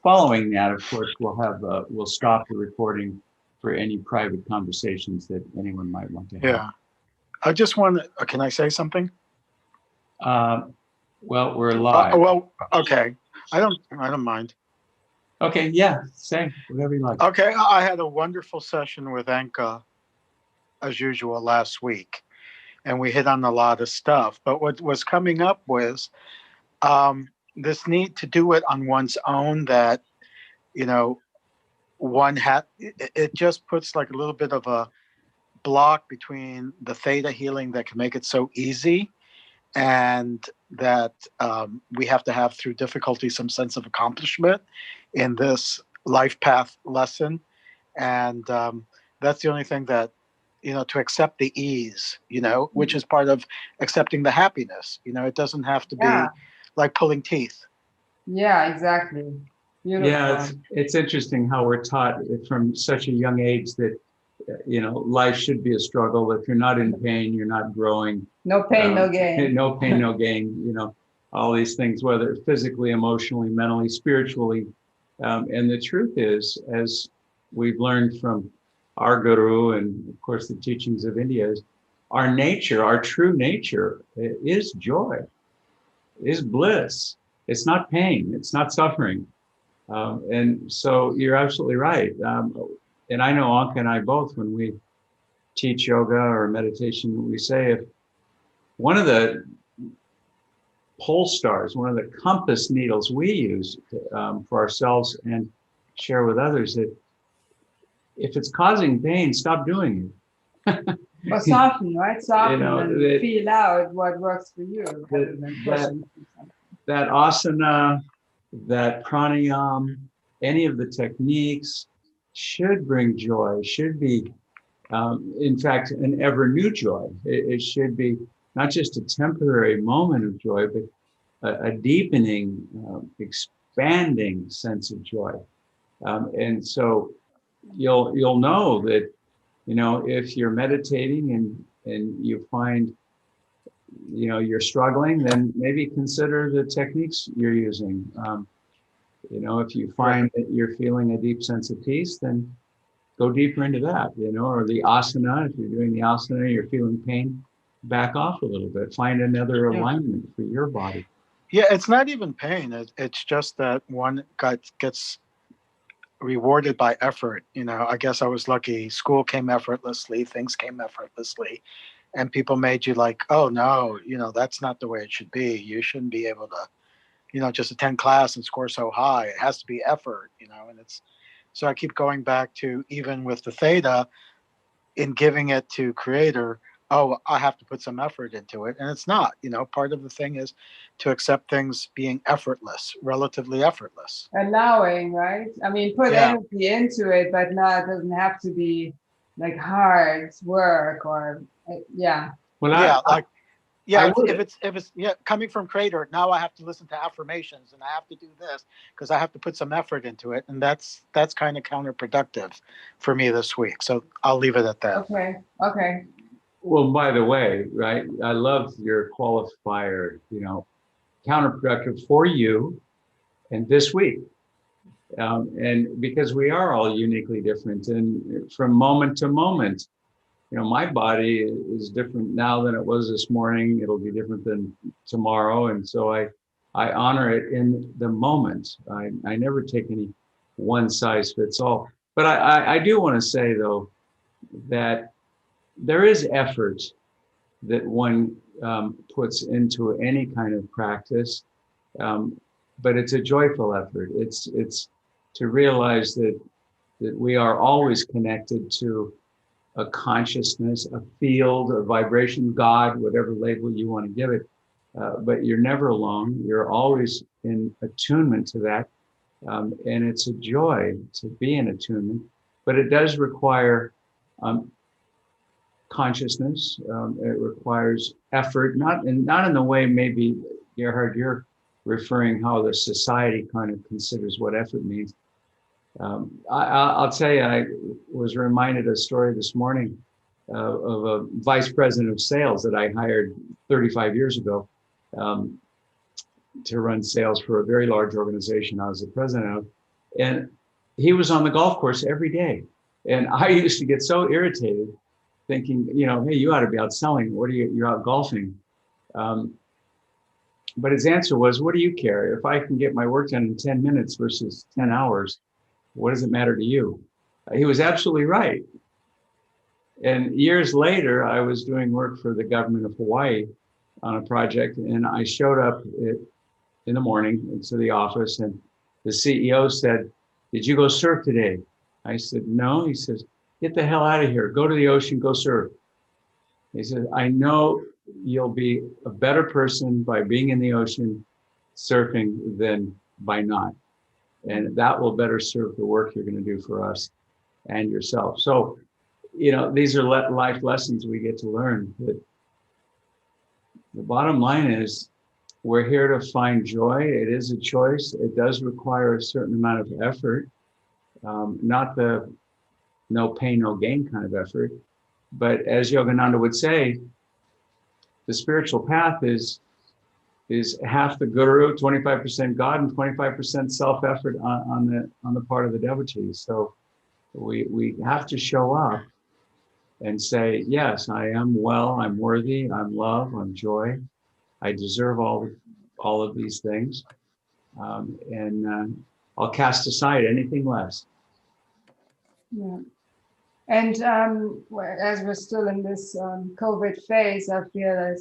following that, of course, we'll stop the recording for any private conversations that anyone might want to have. Yeah. I just want to, can I say something? Well, we're live. Well, okay. I don't mind. Okay, yeah, say whatever you like. Okay, I had a wonderful session with Anke, as usual, last week, and we hit on a lot of stuff. But what was coming up was this need to do it on one's own, that, you know, it just puts like a little bit of a block between the theta healing that can make it so easy, and that we have to have through difficulty some sense of accomplishment in this life path lesson. And that's the only thing that, to accept the ease, which is part of accepting the happiness. It doesn't have to be like pulling teeth. Yeah, exactly. Beautiful. Yeah, it's interesting how we're taught from such a young age that, life should be a struggle. If you're not in pain, you're not growing. No pain, no gain. No pain, no gain. All these things, whether physically, emotionally, mentally, spiritually. And the truth is, as we've learned from our guru and, of course, the teachings of India, is our nature, our true nature is joy, is bliss. It's not pain. It's not suffering. And so you're absolutely right. And I know Anke and I both, when we teach yoga or meditation, we say if one of the pole stars, one of the compass needles we use for ourselves and share with others, that if it's causing pain, stop doing it. Or soften, right? Soften and feel out what works for you. That asana, that pranayama, any of the techniques should bring joy, should be, in fact, an ever new joy. It should be not just a temporary moment of joy, but a deepening, expanding sense of joy. And so you'll know that, if you're meditating and you find, you're struggling, then maybe consider the techniques you're using. If you find that you're feeling a deep sense of peace, then go deeper into that, or the asana. If you're doing the asana, you're feeling pain, back off a little bit, find another alignment for your body. Yeah, it's not even pain. It's just that one gets rewarded by effort. I guess I was lucky. School came effortlessly, things came effortlessly, and people made you like, oh no, that's not the way it should be. You shouldn't be able to, just attend class and score so high. It has to be effort, and so I keep going back to, even with the theta, in giving it to creator, oh, I have to put some effort into it. And it's not, part of the thing is to accept things being effortless, relatively effortless. Allowing, right? I mean, put energy into it, but it doesn't have to be like hard work or, Well, if it's coming from creator, now I have to listen to affirmations and I have to do this because I have to put some effort into it, and that's kind of counterproductive for me this week. So I'll leave it at that. Okay. Well, by the way, right, I love your qualifier, counterproductive for you and this week. And because we are all uniquely different, and from moment to moment, my body is different now than it was this morning. It'll be different than tomorrow. And so I honor it in the moment. I never take any one size fits all. But I do want to say, though, that there is effort that one puts into any kind of practice, but it's a joyful effort. It's to realize that we are always connected to a consciousness, a field, a vibration, God, whatever label you want to give it. But you're never alone. You're always in attunement to that. And it's a joy to be in attunement, but it does require consciousness. It requires effort, not in the way maybe, Gerhard, you're referring how the society kind of considers what effort means. I'll tell you, I was reminded a story this morning of a vice president of sales that I hired 35 years ago to run sales for a very large organization I was the president of. And he was on the golf course every day. And I used to get so irritated thinking, hey, you ought to be out selling. What are you, you're out golfing. But his answer was, what do you care? If I can get my work done in 10 minutes versus 10 hours, what does it matter to you? He was absolutely right. And years later, I was doing work for the government of Hawaii on a project, and I showed up in the morning to the office, and the CEO said, did you go surf today? I said, no. He says, get the hell out of here. Go to the ocean, go surf. He said, I know you'll be a better person by being in the ocean surfing than by not. And that will better serve the work you're going to do for us and yourself. So, these are life lessons we get to learn. But the bottom line is we're here to find joy. It is a choice. It does require a certain amount of effort, not the no pain, no gain kind of effort. But as Yogananda would say, the spiritual path is half the guru, 25% God, and 25% self-effort on the part of the devotees. So we have to show up and say, yes, I am well, I'm worthy, I'm love, I'm joy, I deserve all of these things, and I'll cast aside anything less. Yeah. And as we're still in this COVID phase, I feel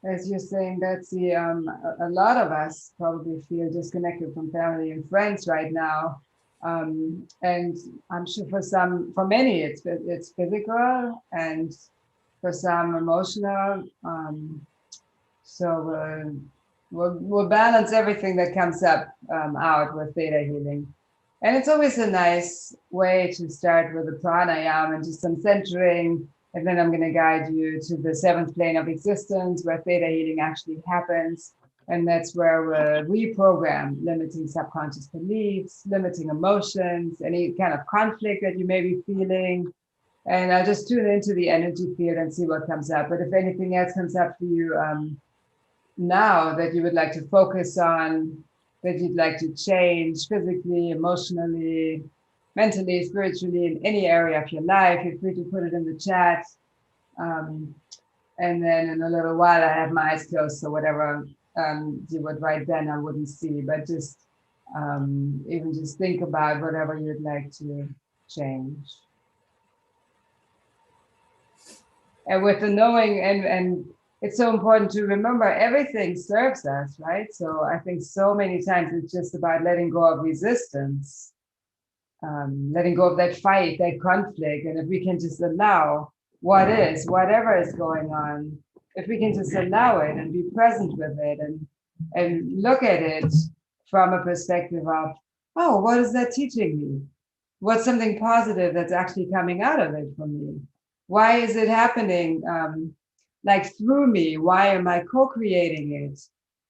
as you're saying, Betsy, a lot of us probably feel disconnected from family and friends right now. And I'm sure for many, it's physical, and for some emotional. So we'll balance everything that comes up out with theta healing. And it's always a nice way to start with the pranayama and just some centering. And then I'm going to guide you to the 7th plane of existence where theta healing actually happens. And that's where we reprogram limiting subconscious beliefs, limiting emotions, any kind of conflict that you may be feeling. And I'll just tune into the energy field and see what comes up. But if anything else comes up for you now that you would like to focus on, that you'd like to change physically, emotionally, mentally, spiritually, in any area of your life, feel free to put it in the chat. And then in a little while, I have my eyes closed, so whatever you would write then, I wouldn't see, but just even just think about whatever you'd like to change. And with the knowing, and it's so important to remember everything serves us, right? So I think so many times it's just about letting go of resistance, letting go of that fight, that conflict. And if we can just allow what is, whatever is going on, if we can just allow it and be present with it and look at it from a perspective of, oh, what is that teaching me? What's something positive that's actually coming out of it for me? Why is it happening like through me? Why am I co-creating it?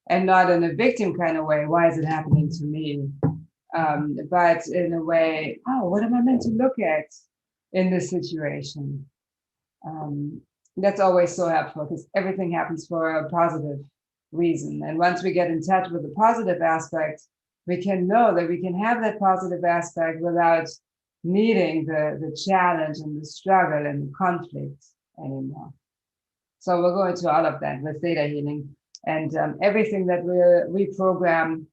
And not in a victim kind of way. Why is it happening to me? But in a way, oh, what am I meant to look at in this situation? That's always so helpful because everything happens for a positive reason. And once we get in touch with the positive aspect, we can know that we can have that positive aspect without needing the challenge and the struggle and the conflict anymore. So we'll go into all of that with theta healing, and everything that we reprogram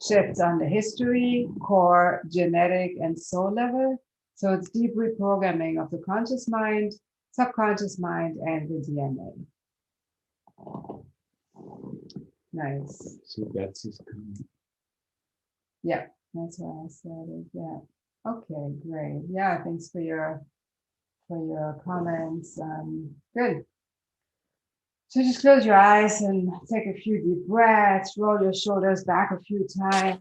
shifts on the history, core, genetic, and soul level. So it's deep reprogramming of the conscious mind, subconscious mind, and the DNA. Nice. So Betsy's coming. Yeah, that's what I said. Yeah. Okay, great. Yeah, thanks for your comments. Good. So just close your eyes and take a few deep breaths, roll your shoulders back a few times.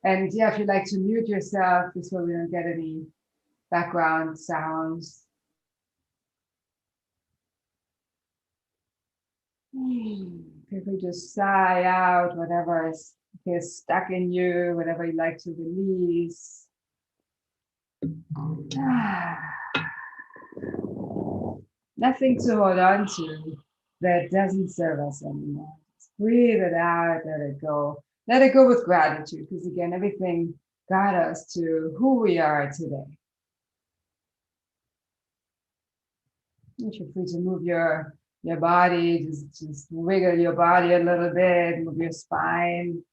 And yeah, if you'd like to mute yourself, this way we don't get any background sounds. If we just sigh out whatever is stuck in you, whatever you'd like to release. Nothing to hold on to that doesn't serve us anymore. Just breathe it out, let it go. Let it go with gratitude, because again, everything guide us to who we are today. You feel free to move your body, just wiggle your body a little bit, move your spine,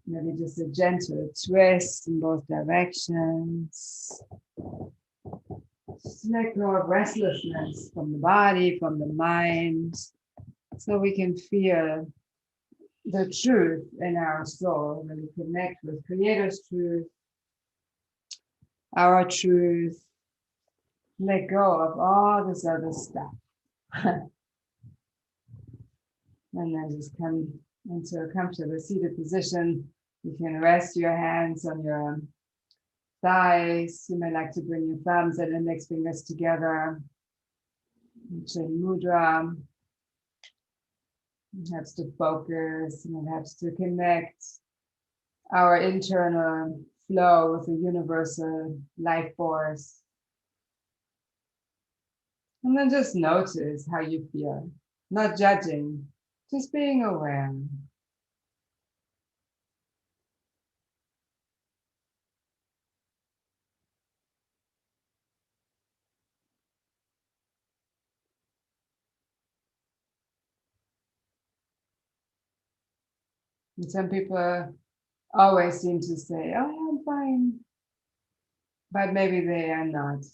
maybe just a gentle twist in both directions. Just let go of restlessness from the body, from the mind, so we can feel the truth in our soul, when we connect with Creator's truth, our truth, let go of all this other stuff. And then just come into a comfortable seated position. You can rest your hands on your thighs. You may like to bring your thumbs and index fingers together. Chin mudra. It helps to focus and it helps to connect our internal flow with the universal life force. And then just notice how you feel, not judging, just being aware. And some people always seem to say, oh, yeah, I'm fine. But maybe they are not.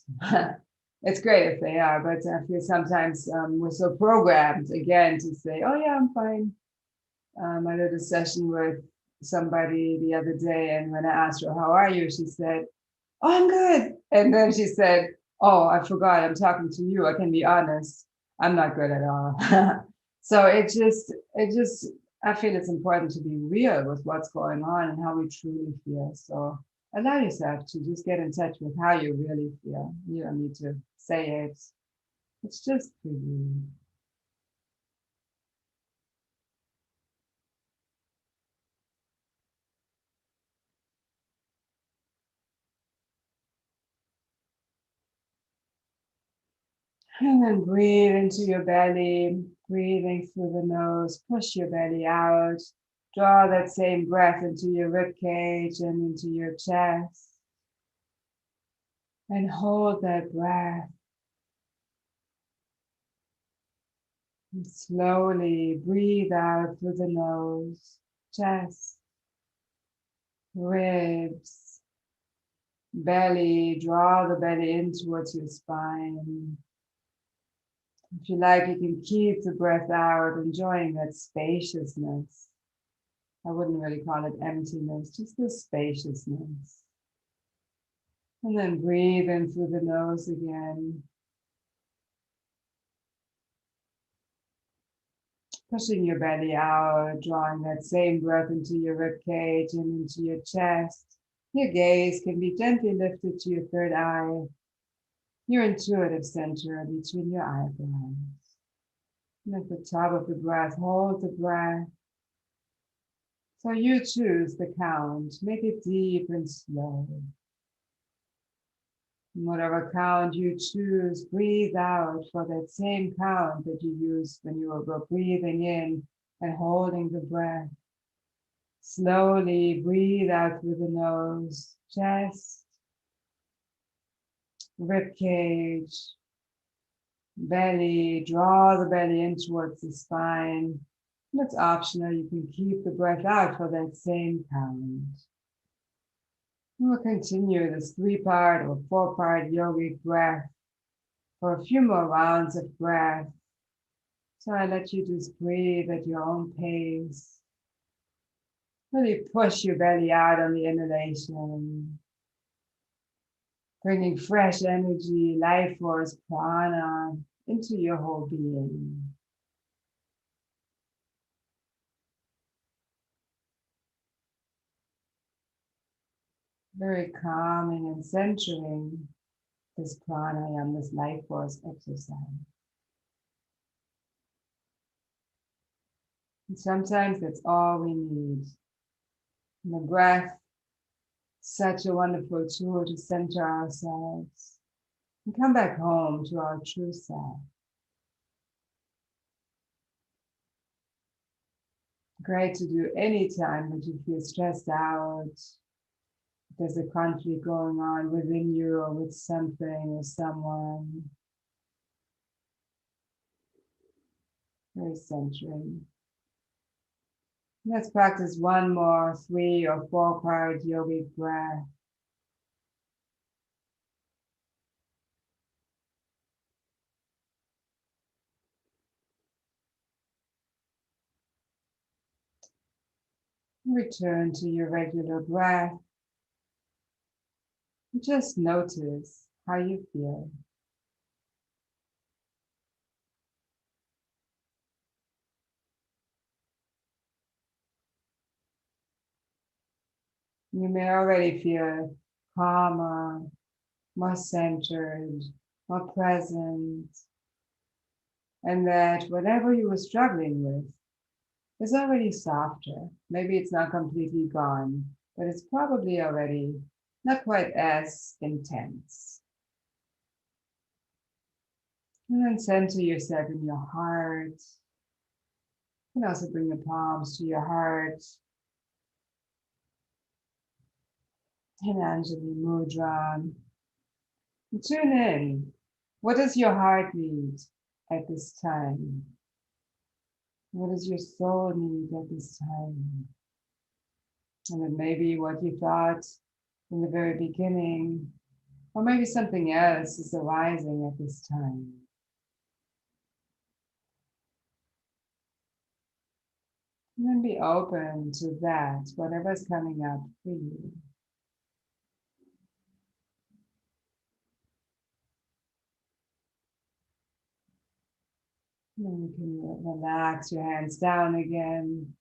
It's great if they are, but I feel sometimes we're so programmed again to say, oh, yeah, I'm fine. I did a session with somebody the other day, and when I asked her, how are you? She said, oh, I'm good. And then she said, oh, I forgot, I'm talking to you. I can be honest. I'm not good at all. So it just, I feel it's important to be real with what's going on and how we truly feel. So allow yourself to just get in touch with how you really feel. You don't need to say it. It's just for you. And then breathe into your belly, breathing through the nose, push your belly out. Draw that same breath into your rib cage and into your chest. And hold that breath. And slowly breathe out through the nose, chest, ribs, belly. Draw the belly in towards your spine. If you like, you can keep the breath out, enjoying that spaciousness. I wouldn't really call it emptiness, just the spaciousness. And then breathe in through the nose again. Pushing your belly out, drawing that same breath into your rib cage and into your chest. Your gaze can be gently lifted to your third eye, your intuitive center between your eyebrows. And at the top of the breath, hold the breath. So you choose the count. Make it deep and slow. And whatever count you choose, breathe out for that same count that you used when you were breathing in and holding the breath. Slowly breathe out through the nose, chest, rib cage, belly. Draw the belly in towards the spine. That's optional. You can keep the breath out for that same count. We'll continue this 3-part or 4-part yogic breath for a few more rounds of breath. So I let you just breathe at your own pace. Really push your belly out on the inhalation, bringing fresh energy, life force, prana into your whole being. Very calming and centering this pranayama, this life force exercise. And sometimes that's all we need. And the breath, such a wonderful tool to center ourselves and come back home to our true self. Great to do anytime that you feel stressed out, there's a conflict going on within you or with something or someone. Very centering. Let's practice one more 3 or 4 part yogic breath. Return to your regular breath. Just notice how you feel. You may already feel calmer, more centered, more present, and that whatever you were struggling with is already softer. Maybe it's not completely gone, but it's probably already not quite as intense. And then center yourself in your heart. You can also bring your palms to your heart. And Anjali Mudra. Tune in. What does your heart need at this time? What does your soul need at this time? And it may be what you thought in the very beginning, or maybe something else is arising at this time. And then be open to that, whatever's coming up for you. And then you can relax your hands down again,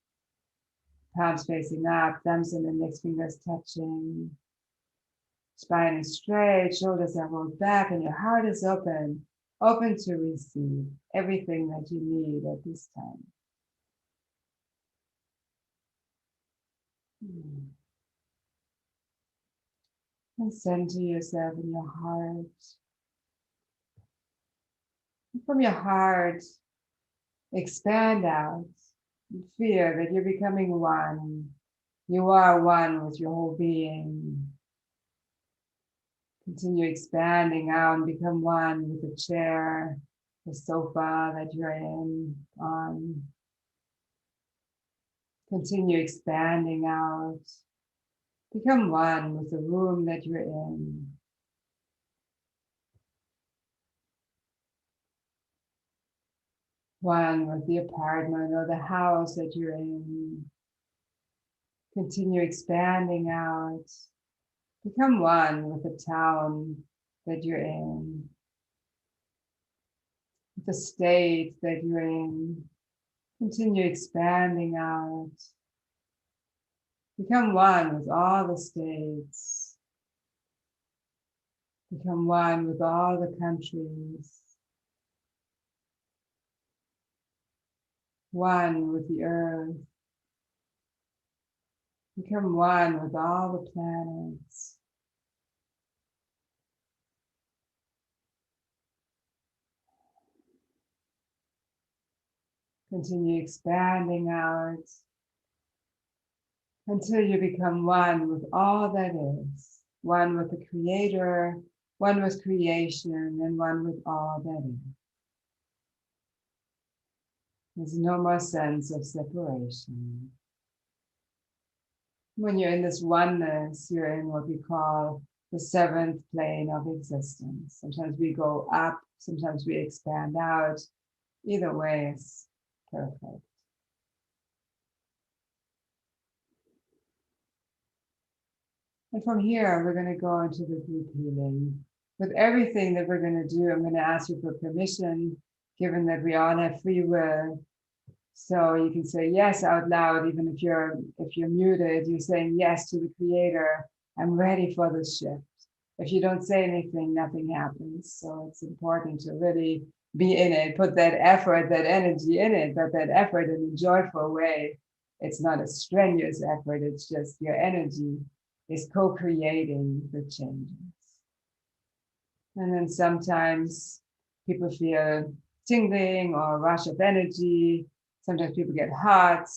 palms facing up, thumbs and index fingers touching. Spine is straight, shoulders are rolled back, and your heart is open to receive everything that you need at this time. And center yourself in your heart. And from your heart, expand out. And feel that you're becoming one. You are one with your whole being. Continue expanding out and become one with the chair, the sofa that you're on. Continue expanding out. Become one with the room that you're in. One with the apartment or the house that you're in. Continue expanding out. Become one with the town that you're in. With the state that you're in. Continue expanding out. Become one with all the states. Become one with all the countries. One with the earth. Become one with all the planets. Continue expanding out until you become one with all that is. One with the Creator, one with creation, and one with all that is. There's no more sense of separation. When you're in this oneness, you're in what we call the 7th plane of existence. Sometimes we go up, sometimes we expand out. Either way, it's perfect. And from here, we're going to go into the group healing. With everything that we're going to do, I'm going to ask you for permission, given that we all have free will. So you can say yes out loud, even if you're muted, you're saying yes to the Creator. I'm ready for this shift. If you don't say anything, nothing happens. So it's important to really be in it, put that effort, that energy in it, but that effort in a joyful way. It's not a strenuous effort, it's just your energy is co-creating the changes. And then sometimes people feel tingling or rush of energy. Sometimes people get hot.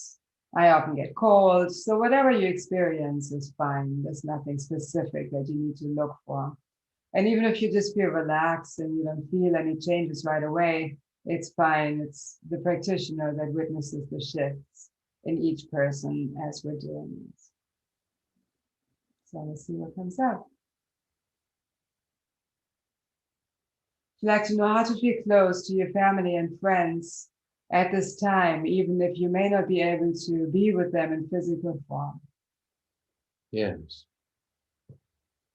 I often get colds. So whatever you experience is fine. There's nothing specific that you need to look for. And even if you just feel relaxed and you don't feel any changes right away, it's fine. It's the practitioner that witnesses the shifts in each person as we're doing it. So let's see what comes up. You'd like to know how to feel close to your family and friends at this time, even if you may not be able to be with them in physical form. Yes.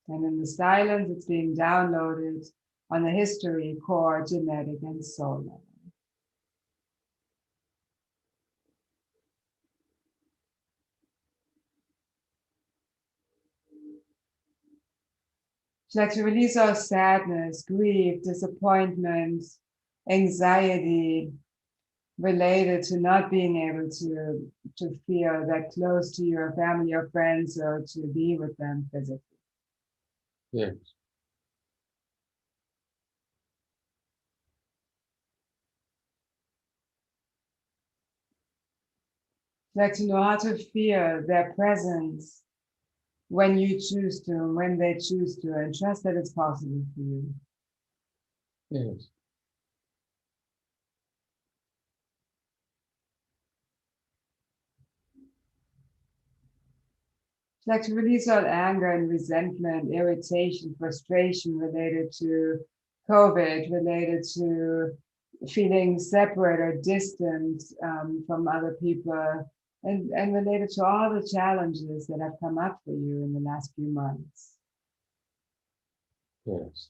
And in the silence, it's being downloaded on the history, core, genetic, and soul level. Would you like to release all sadness, grief, disappointment, anxiety related to not being able to feel that close to your family or friends or to be with them physically? Yes. Would you like to know how to feel their presence when you choose to, and when they choose to, and trust that it's possible for you. Yes. It's like to release all anger and resentment, irritation, frustration related to COVID, related to feeling separate or distant from other people, and related to all the challenges that have come up for you in the last few months. Yes.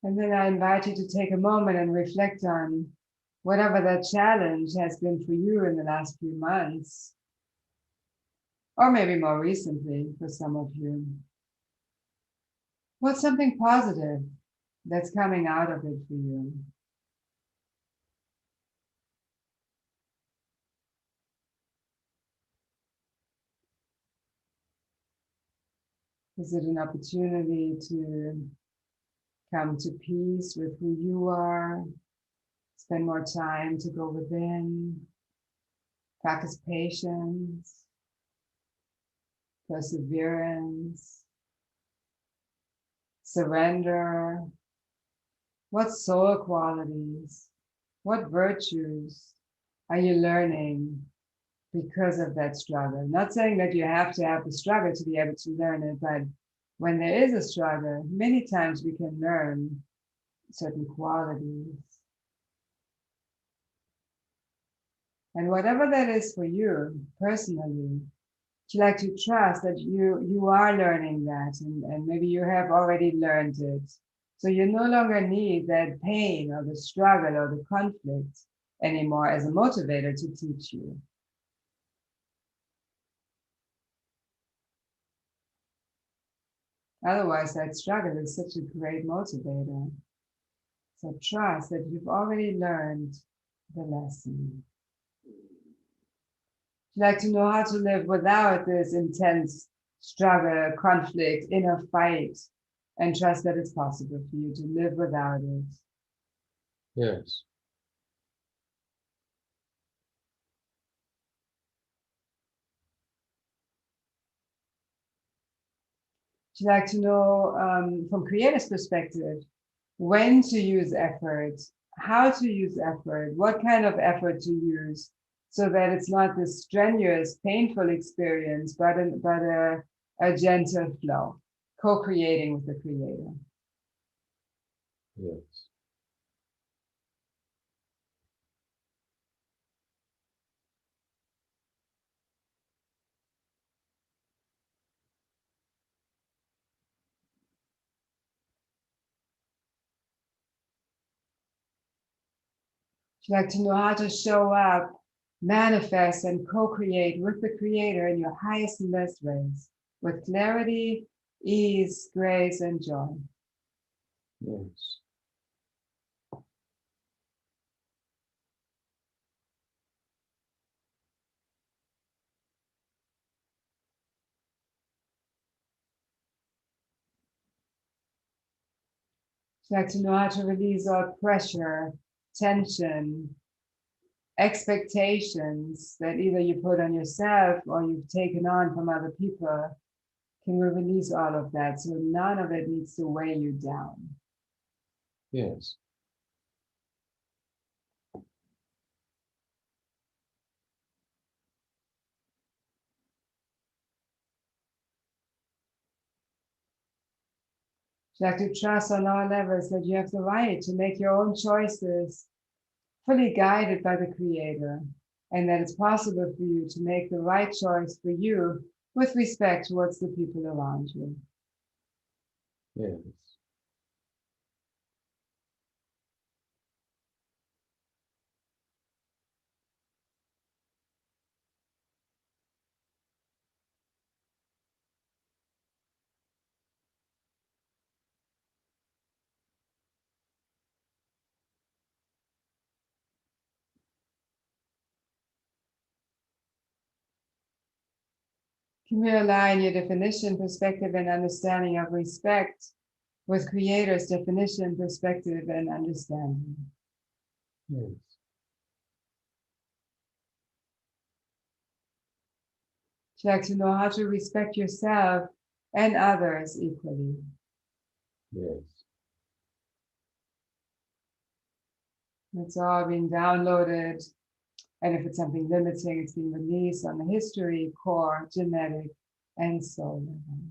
And then I invite you to take a moment and reflect on whatever that challenge has been for you in the last few months, or maybe more recently for some of you. What's something positive that's coming out of it for you? Is it an opportunity to come to peace with who you are, spend more time to go within, practice patience, perseverance, surrender? What soul qualities, what virtues are you learning because of that struggle? Not saying that you have to have the struggle to be able to learn it, but when there is a struggle, many times we can learn certain qualities. And whatever that is for you personally, you like to trust that you are learning that, and maybe you have already learned it. So you no longer need that pain or the struggle or the conflict anymore as a motivator to teach you. Otherwise, that struggle is such a great motivator. So trust that you've already learned the lesson. You like to know how to live without this intense struggle, conflict, inner fight, and trust that it's possible for you to live without it. Yes. You like to know from creator's perspective when to use effort, how to use effort, what kind of effort to use, so that it's not this strenuous, painful experience, but a gentle flow, co-creating with the creator. Yes. You like to know how to show up, manifest, and co-create with the creator in your highest and best ways, with clarity, ease, grace, and joy. Yes. Like to know how to release all pressure, tension, expectations that either you put on yourself or you've taken on from other people. Can we release all of that so none of it needs to weigh you down? Yes. Like to trust on all levels that you have the right to make your own choices, fully guided by the Creator, and that it's possible for you to make the right choice for you with respect towards the people around you. Yes. Can we align your definition, perspective, and understanding of respect with Creator's definition, perspective, and understanding? Yes. Like to know how to respect yourself and others equally. Yes. It's all being downloaded. And if it's something limiting, it's being released on the history, core, genetic, and soul level.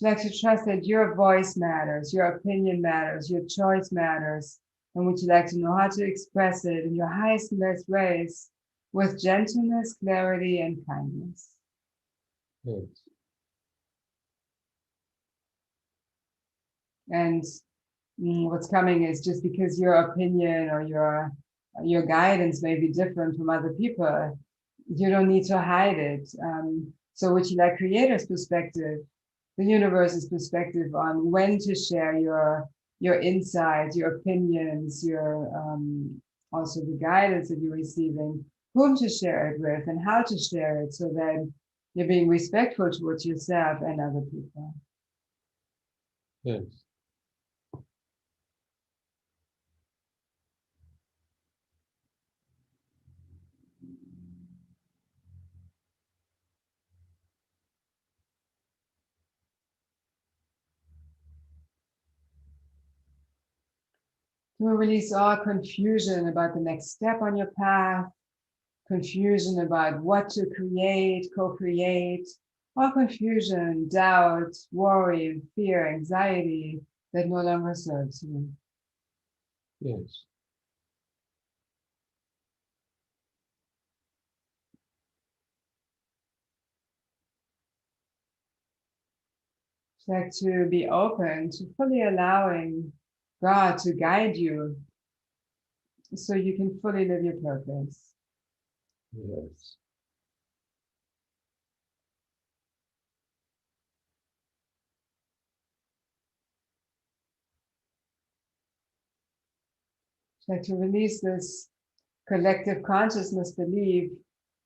Like to trust that your voice matters, your opinion matters, your choice matters, and would you like to know how to express it in your highest and best ways with gentleness, clarity, and kindness. Yes. And what's coming is just because your opinion or your guidance may be different from other people, you don't need to hide it. So would you like Creator's perspective, the universe's perspective on when to share your insights, your opinions, your also the guidance that you're receiving, whom to share it with and how to share it so that you're being respectful towards yourself and other people. Yes. To release all confusion about the next step on your path, confusion about what to create, co-create, all confusion, doubt, worry, fear, anxiety that no longer serves you. Yes. It's like to be open to fully allowing God to guide you so you can fully live your purpose. Yes. It's like to release this collective consciousness belief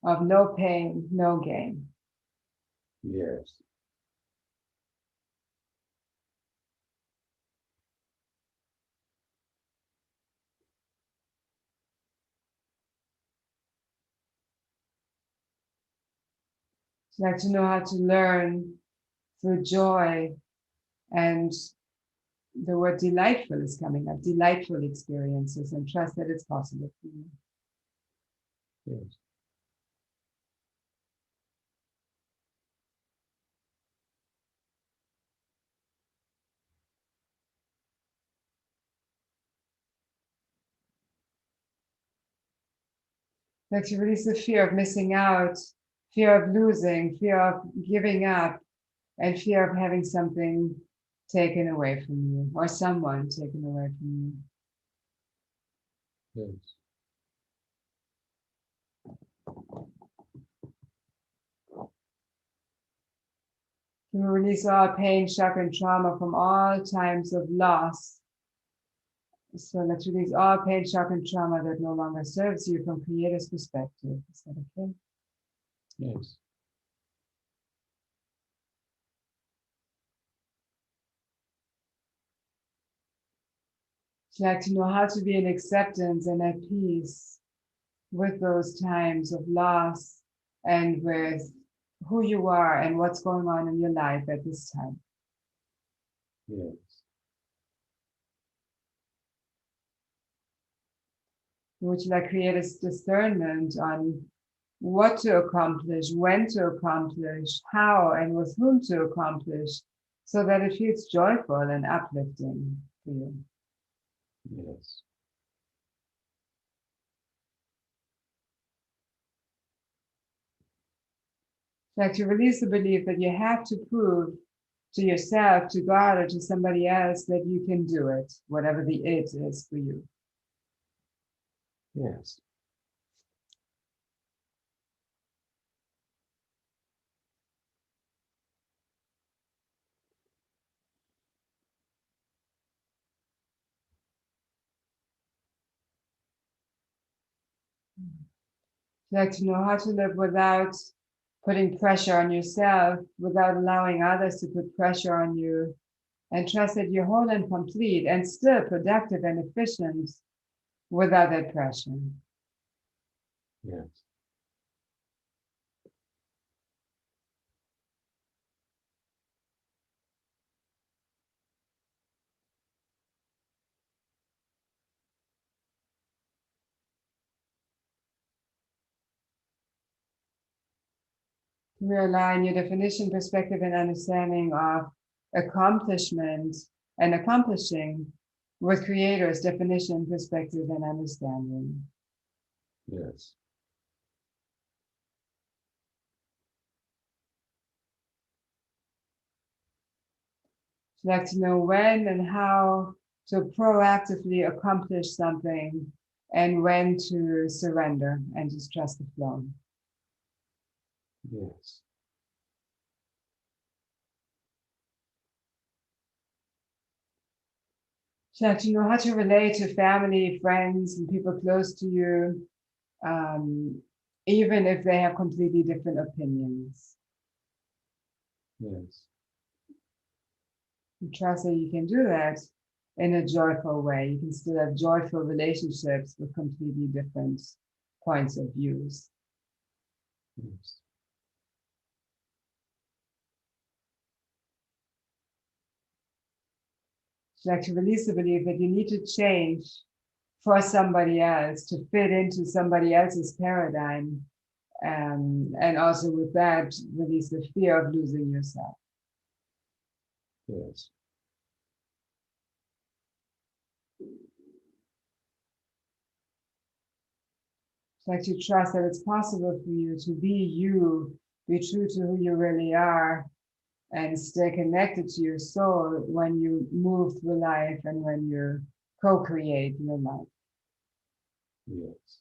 of no pain, no gain. Yes. It's like to know how to learn through joy, and the word delightful is coming up, delightful experiences, and trust that it's possible for you. Yes. Like to release the fear of missing out, fear of losing, fear of giving up, and fear of having something taken away from you or someone taken away from you. Yes. You will release all pain, shock, and trauma from all times of loss. So let's release all pain, shock, and trauma that no longer serves you from Creator's perspective. Is that okay? Yes. Like to know how to be in acceptance and at peace with those times of loss and with who you are and what's going on in your life at this time. Yes. Which like create a discernment on what to accomplish, when to accomplish, how and with whom to accomplish, so that it feels joyful and uplifting for you. Yes. Like to release the belief that you have to prove to yourself, to God, or to somebody else that you can do it, whatever the it is for you. Yes. Like to know how to live without putting pressure on yourself, without allowing others to put pressure on you, and trust that you're whole and complete and still productive and efficient without that pressure. Yes. Realign your definition, perspective, and understanding of accomplishment and accomplishing with Creator's definition, perspective, and understanding. Yes. Like to know when and how to proactively accomplish something and when to surrender and just trust the flow. Yes. Like to know how to relate to family, friends, and people close to you, even if they have completely different opinions. Yes. You trust that you can do that in a joyful way. You can still have joyful relationships with completely different points of views. Yes. Like to release the belief that you need to change for somebody else to fit into somebody else's paradigm. And also with that, release the fear of losing yourself. Yes. Like to trust that it's possible for you to be you, be true to who you really are, and stay connected to your soul when you move through life and when you co-create your life. Yes.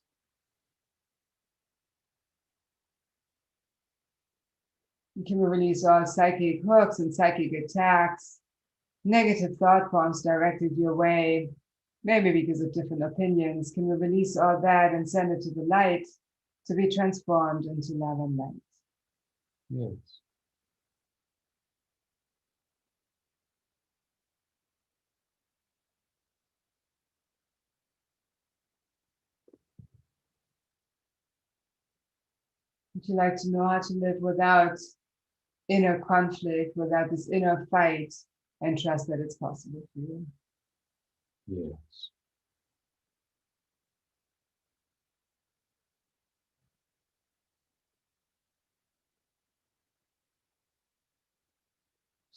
You can release all psychic hooks and psychic attacks, negative thought forms directed your way, maybe because of different opinions. Can we release all that and send it to the light to be transformed into love and light? Yes. Would you like to know how to live without inner conflict, without this inner fight, and trust that it's possible for you? Yes.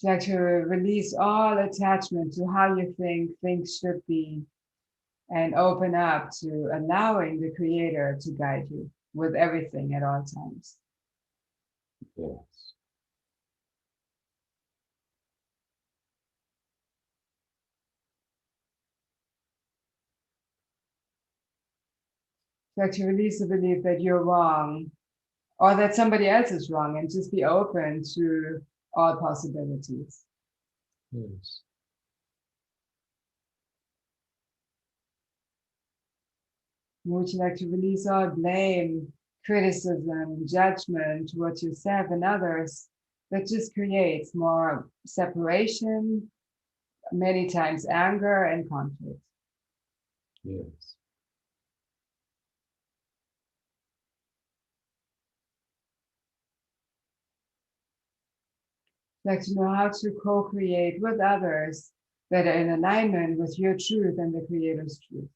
Would you like to release all attachment to how you think things should be and open up to allowing the Creator to guide you with everything at all times? Yes. Like to release the belief that you're wrong or that somebody else is wrong and just be open to all possibilities. Yes. Would you like to release all blame, criticism, judgment towards yourself and others that just creates more separation, many times anger and conflict? Yes. Like to know how to co-create with others that are in alignment with your truth and the Creator's truth.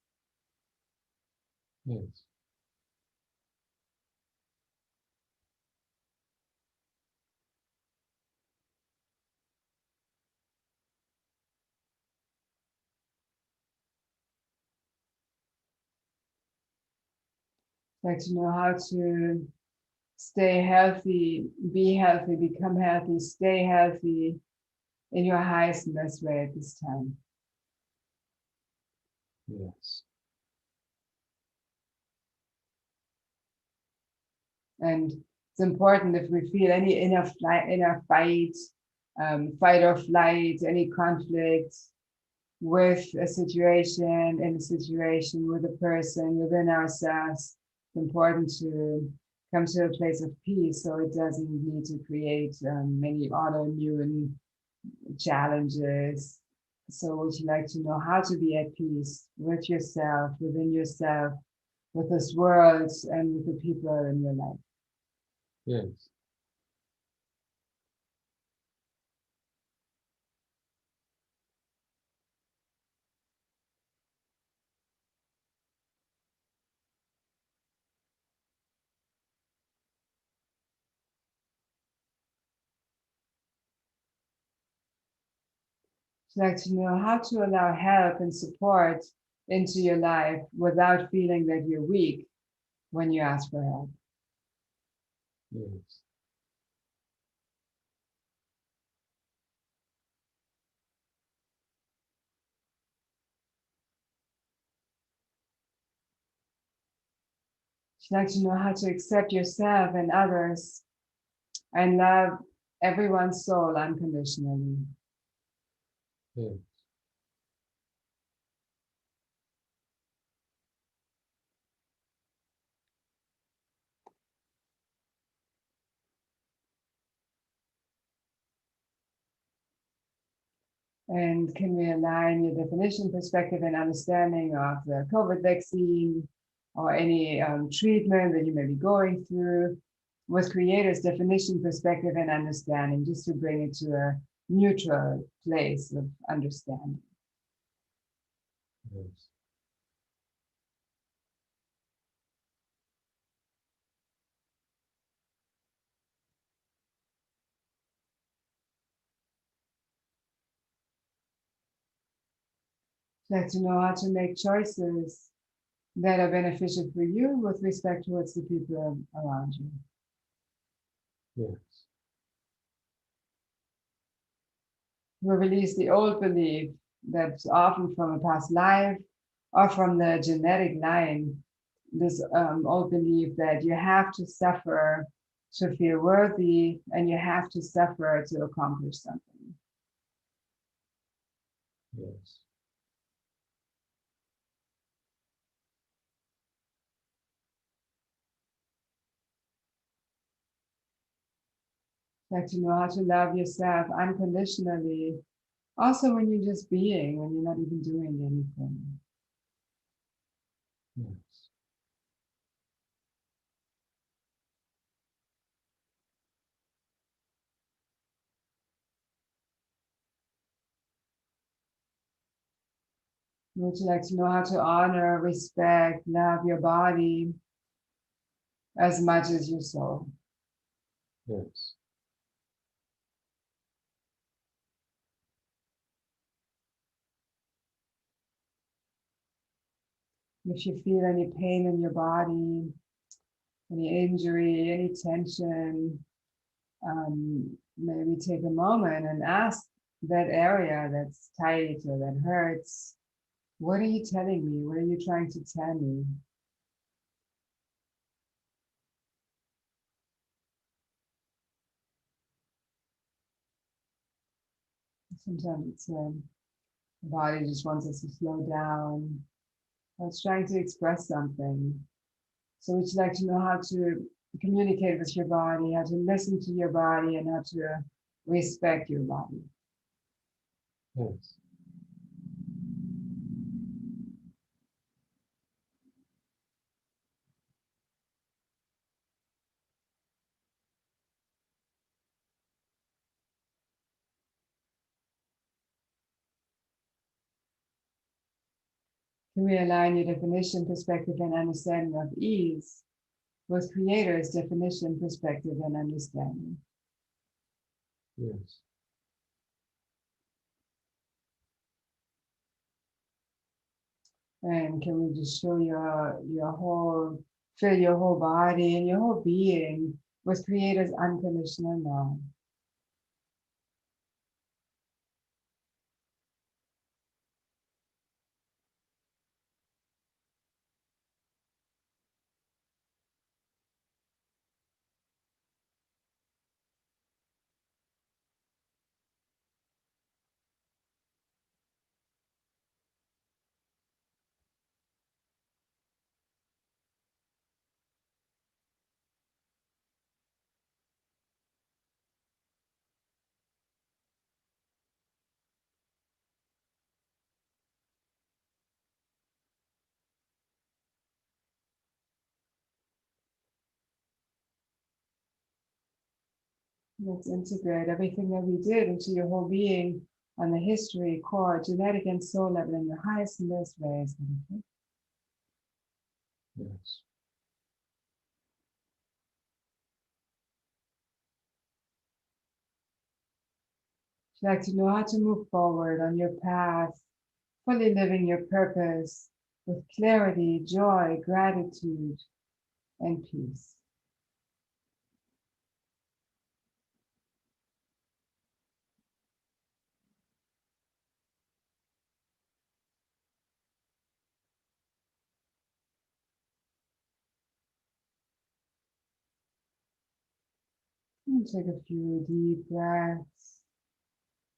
Yes. Like to know how to stay healthy, become healthy, stay healthy in your highest and best way at this time. Yes. And it's important if we feel any inner fight, fight or flight, any conflict with a situation, in a situation with a person within ourselves, it's important to come to a place of peace so it doesn't need to create many autoimmune challenges. So would you like to know how to be at peace with yourself, within yourself, with this world, and with the people in your life? Yes. Would you like to know how to allow help and support into your life without feeling that you're weak when you ask for help? Yes. Would you like to know how to accept yourself and others and love everyone's soul unconditionally? Yes. And can we align your definition, perspective, and understanding of the COVID vaccine or any treatment that you may be going through with Creator's definition, perspective, and understanding, just to bring it to a neutral place of understanding? Yes. Like to know how to make choices that are beneficial for you with respect towards the people around you. Yes. We release the old belief that's often from a past life or from the genetic line, this old belief that you have to suffer to feel worthy and you have to suffer to accomplish something. Yes. Like to know how to love yourself unconditionally, also when you're just being, when you're not even doing anything. Yes. Would you like to know how to honor, respect, love your body as much as your soul? Yes. If you feel any pain in your body, any injury, any tension, maybe take a moment and ask that area that's tight or that hurts, what are you telling me? What are you trying to tell me? Sometimes it's the body just wants us to slow down. Or it's trying to express something. So would you like to know how to communicate with your body, how to listen to your body, and how to respect your body? Yes. Can we align your definition, perspective, and understanding of ease with Creator's definition, perspective, and understanding? Yes. And can we just show fill your whole body and your whole being with Creator's unconditional love? Let's integrate everything that we did into your whole being on the history, core, genetic, and soul level in the highest and best ways. Okay? Yes. If you'd like to know how to move forward on your path, fully living your purpose with clarity, joy, gratitude, and peace. And take a few deep breaths,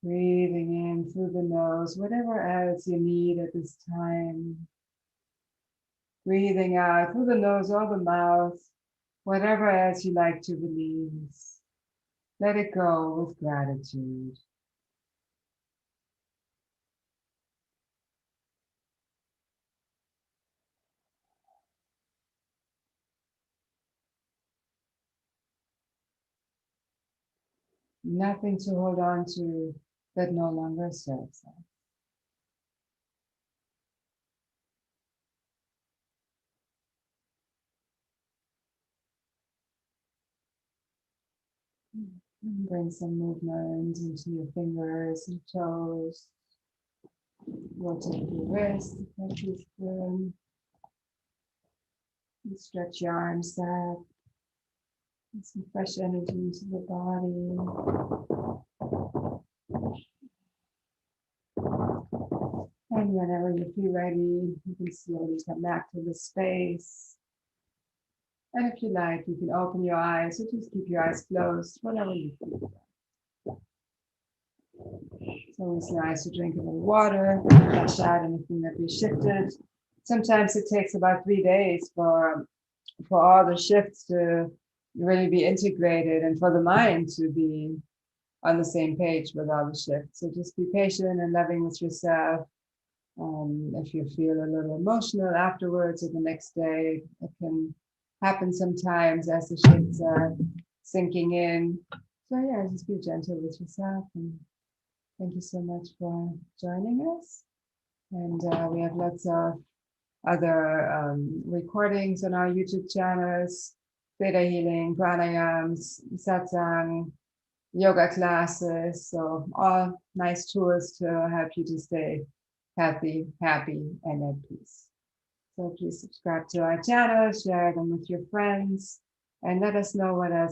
breathing in through the nose, whatever else you need at this time. Breathing out through the nose or the mouth, whatever else you like to release. Let it go with gratitude. Nothing to hold on to that no longer serves us. And bring some movement into your fingers and toes. Rotate your wrist, touch your skin. And stretch your arms out. Get some fresh energy into the body. And whenever you feel ready, you can slowly come back to the space. And if you like, you can open your eyes or just keep your eyes closed, whatever you feel. It's always nice to drink a little water, flush out anything that we shifted. Sometimes it takes about 3 days for all the shifts to really be integrated and for the mind to be on the same page with all the shifts. So just be patient and loving with yourself. If you feel a little emotional afterwards or the next day, it can happen sometimes as the shifts are sinking in. So yeah, just be gentle with yourself, and thank you so much for joining us. And we have lots of other recordings on our YouTube channels, ThetaHealing, pranayams, satsang, yoga classes. So all nice tools to help you to stay healthy, happy, and at peace. So please subscribe to our channel, share them with your friends, and let us know what else